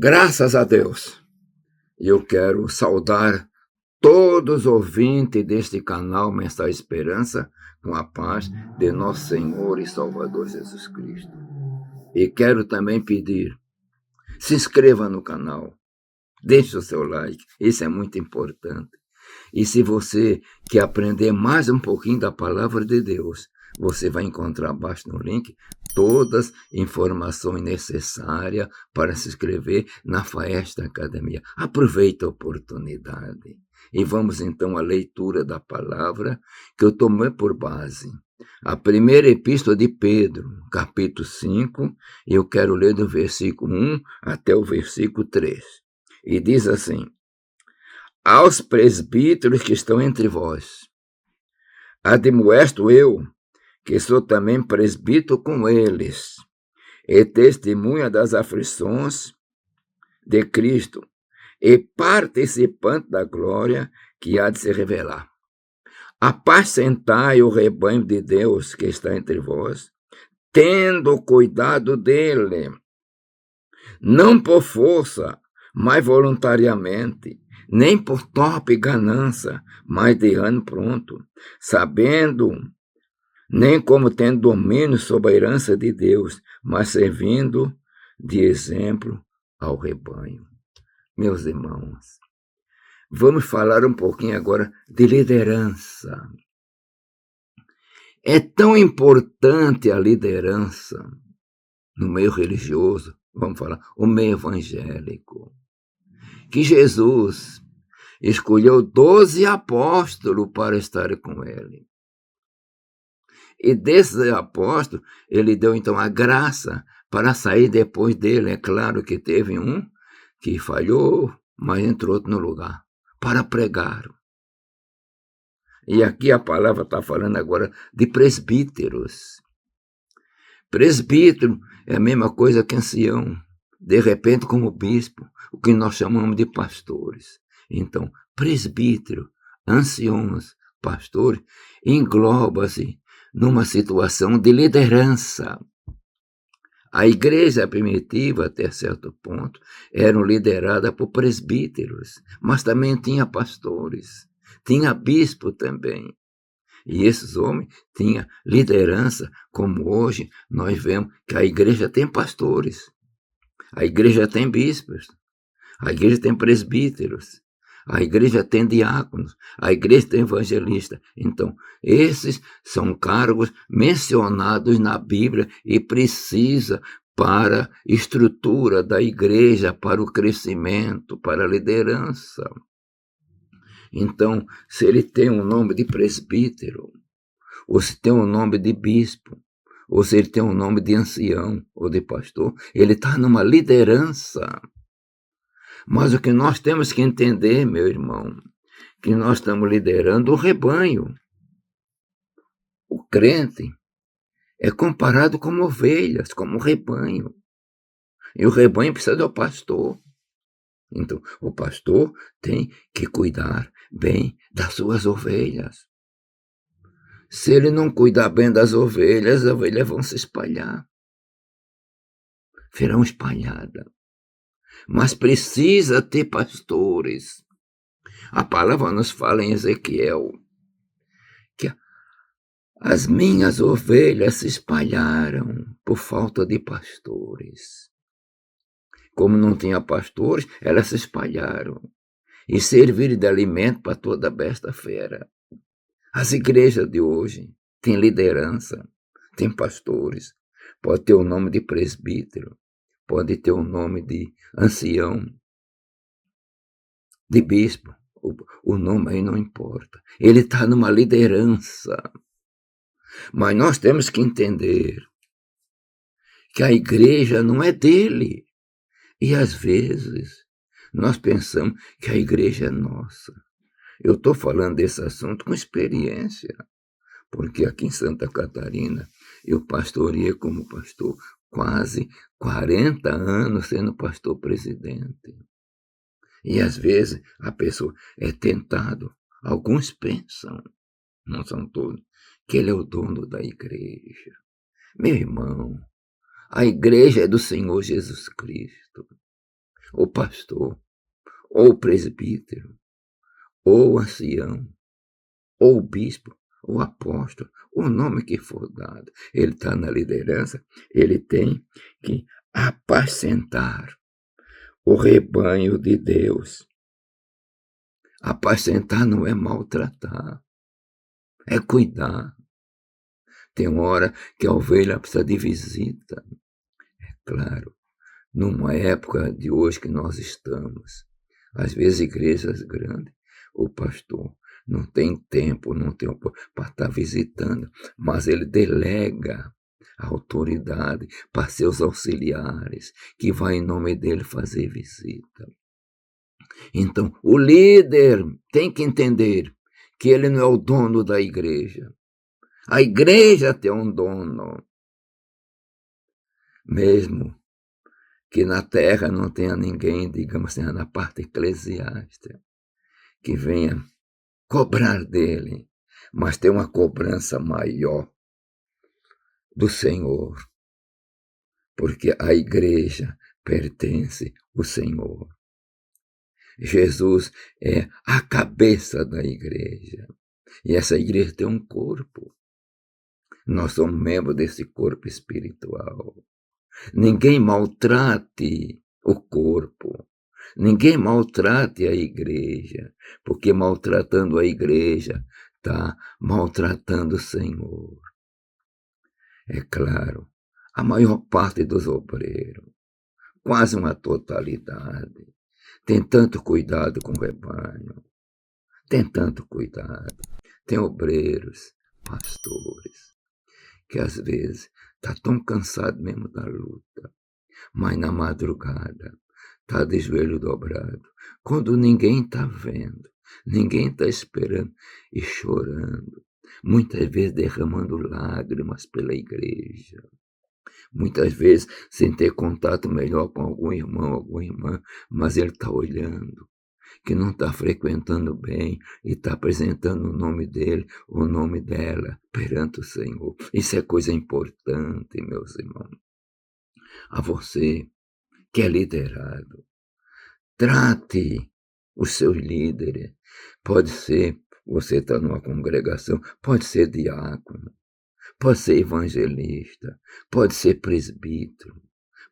Graças a Deus, eu quero saudar todos os ouvintes deste canal Mensagem Esperança com a paz de nosso Senhor e Salvador Jesus Cristo. E quero também pedir, se inscreva no canal, deixe o seu like, isso é muito importante. E se você quer aprender mais um pouquinho da Palavra de Deus, você vai encontrar abaixo no link todas as informações necessárias para se inscrever na Faesta Academia. Aproveite a oportunidade. E vamos então à leitura da palavra que eu tomei por base. A primeira epístola de Pedro, capítulo 5, e eu quero ler do versículo 1 até o versículo 3. E diz assim: aos presbíteros que estão entre vós, admoesto eu, que sou também presbítero com eles, e testemunha das aflições de Cristo, e participante da glória que há de se revelar. Apacentai o rebanho de Deus que está entre vós, tendo cuidado dele, não por força, mas voluntariamente, nem por torpe ganância, mas de ânimo pronto, sabendo, nem como tendo domínio sobre a herança de Deus, mas servindo de exemplo ao rebanho. Meus irmãos, vamos falar um pouquinho agora de liderança. É tão importante a liderança no meio religioso, vamos falar, o meio evangélico, que Jesus escolheu 12 apóstolos para estar com ele. E desses apóstolos, ele deu então a graça para sair depois dele. É claro que teve um que falhou, mas entrou outro no lugar, para pregar. E aqui a palavra está falando agora de presbíteros. Presbítero é a mesma coisa que ancião, de repente como bispo, o que nós chamamos de pastores. Então, presbítero, anciãos, pastores, engloba-se numa situação de liderança. A igreja primitiva, até certo ponto, era liderada por presbíteros, mas também tinha pastores, tinha bispo também. E esses homens tinham liderança, como hoje nós vemos que a igreja tem pastores, a igreja tem bispos, a igreja tem presbíteros, a igreja tem diáconos, a igreja tem evangelista. Então, esses são cargos mencionados na Bíblia e precisa para a estrutura da igreja, para o crescimento, para a liderança. Então, se ele tem um nome de presbítero, ou se tem um nome de bispo, ou se ele tem um nome de ancião ou de pastor, ele está numa liderança. Mas o que nós temos que entender, meu irmão, que nós estamos liderando o rebanho. O crente é comparado como ovelhas, como rebanho. E o rebanho precisa do pastor. Então, o pastor tem que cuidar bem das suas ovelhas. Se ele não cuidar bem das ovelhas, as ovelhas vão se espalhar. Serão espalhadas. Mas precisa ter pastores. A palavra nos fala em Ezequiel que as minhas ovelhas se espalharam por falta de pastores. Como não tinha pastores, elas se espalharam e serviram de alimento para toda a besta fera. As igrejas de hoje têm liderança, têm pastores, pode ter o nome de presbítero, pode ter o nome de ancião, de bispo, o nome aí não importa. Ele está numa liderança. Mas nós temos que entender que a igreja não é dele. E às vezes nós pensamos que a igreja é nossa. Eu estou falando desse assunto com experiência, porque aqui em Santa Catarina eu pastoreei como pastor quase 40 anos sendo pastor presidente. E às vezes a pessoa é tentado, alguns pensam, não são todos, que ele é o dono da igreja. Meu irmão, a igreja é do Senhor Jesus Cristo. ou pastor, ou presbítero, ou ancião, ou bispo, ou apóstolo, o nome que for dado. Ele está na liderança, ele tem que apacentar o rebanho de Deus. Apacentar não é maltratar, é cuidar. Tem hora que a ovelha precisa de visita. É claro, numa época de hoje que nós estamos, às vezes igrejas grandes, o pastor não tem tempo, não tem para estar visitando, mas ele delega a autoridade para seus auxiliares, que vai em nome dele fazer visita. Então, o líder tem que entender que ele não é o dono da igreja. A igreja tem um dono. Mesmo que na terra não tenha ninguém, digamos assim, na parte eclesiástica, que venha cobrar dele, mas tem uma cobrança maior do Senhor, porque a igreja pertence ao Senhor. Jesus é a cabeça da igreja, e essa igreja tem um corpo. Nós somos membros desse corpo espiritual. Ninguém maltrate o corpo. Ninguém maltrate a igreja, porque maltratando a igreja está maltratando o Senhor. É claro, a maior parte dos obreiros, quase uma totalidade, tem tanto cuidado com o rebanho, tem tanto cuidado. Tem obreiros, pastores, que às vezes está tão cansado mesmo da luta, mas na madrugada está de joelho dobrado, quando ninguém está vendo, ninguém está esperando, e chorando, muitas vezes derramando lágrimas pela igreja, muitas vezes sem ter contato melhor com algum irmão, alguma irmã, mas ele está olhando, que não está frequentando bem e está apresentando o nome dele, o nome dela, perante o Senhor. Isso é coisa importante, meus irmãos. A você que é liderado, trate os seus líderes. Pode ser, você está numa congregação, pode ser diácono, pode ser evangelista, pode ser presbítero,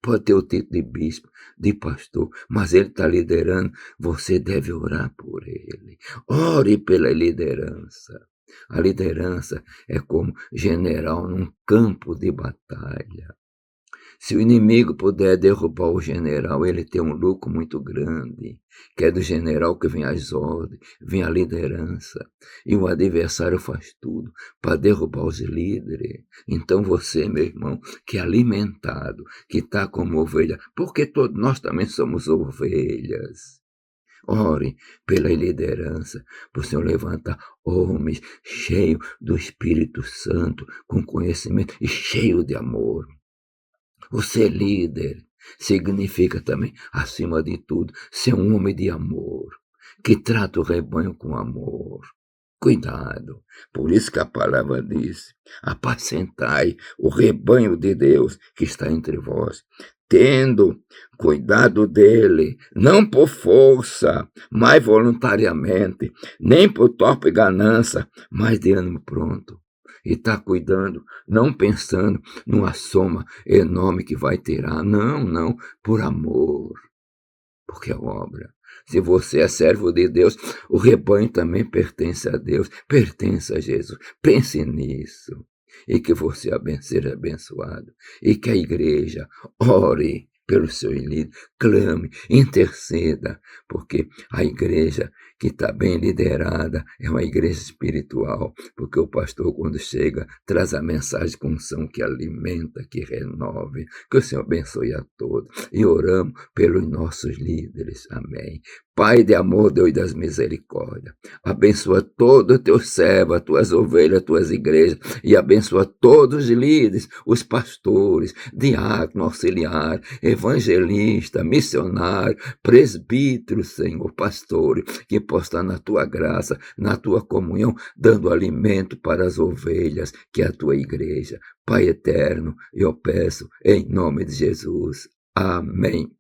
pode ter o título de bispo, de pastor, mas ele está liderando, você deve orar por ele. Ore pela liderança. A liderança é como general num campo de batalha. Se o inimigo puder derrubar o general, ele tem um lucro muito grande, que é do general que vem as ordens, vem a liderança, e o adversário faz tudo para derrubar os líderes. Então você, meu irmão, que é alimentado, que está como ovelha, porque todos nós também somos ovelhas. Ore pela liderança, para o Senhor levantar homens cheios do Espírito Santo, com conhecimento e cheios de amor. O ser líder significa também, acima de tudo, ser um homem de amor, que trata o rebanho com amor. Cuidado, por isso que a palavra diz, apacentai o rebanho de Deus que está entre vós, tendo cuidado dele, não por força, mas voluntariamente, nem por torpe ganância, mas de ânimo pronto. E está cuidando, não pensando numa soma enorme que vai tirar. Não, não, por amor. Porque é obra. Se você é servo de Deus, o rebanho também pertence a Deus, pertence a Jesus. Pense nisso. E que você seja abençoado. E que a igreja ore pelo seu líder, clame, interceda, porque a igreja que está bem liderada é uma igreja espiritual, porque o pastor, quando chega, traz a mensagem com unção que alimenta, que renove. Que o Senhor abençoe a todos. E oramos pelos nossos líderes. Amém. Pai de amor, Deus das misericórdias, abençoa todo o teu servo, as tuas ovelhas, as tuas igrejas, e abençoa todos os líderes, os pastores, diácono, auxiliar, evangelista, missionário, presbítero, Senhor, pastor, que possa estar na tua graça, na tua comunhão, dando alimento para as ovelhas, que é a tua igreja. Pai eterno, eu peço em nome de Jesus. Amém.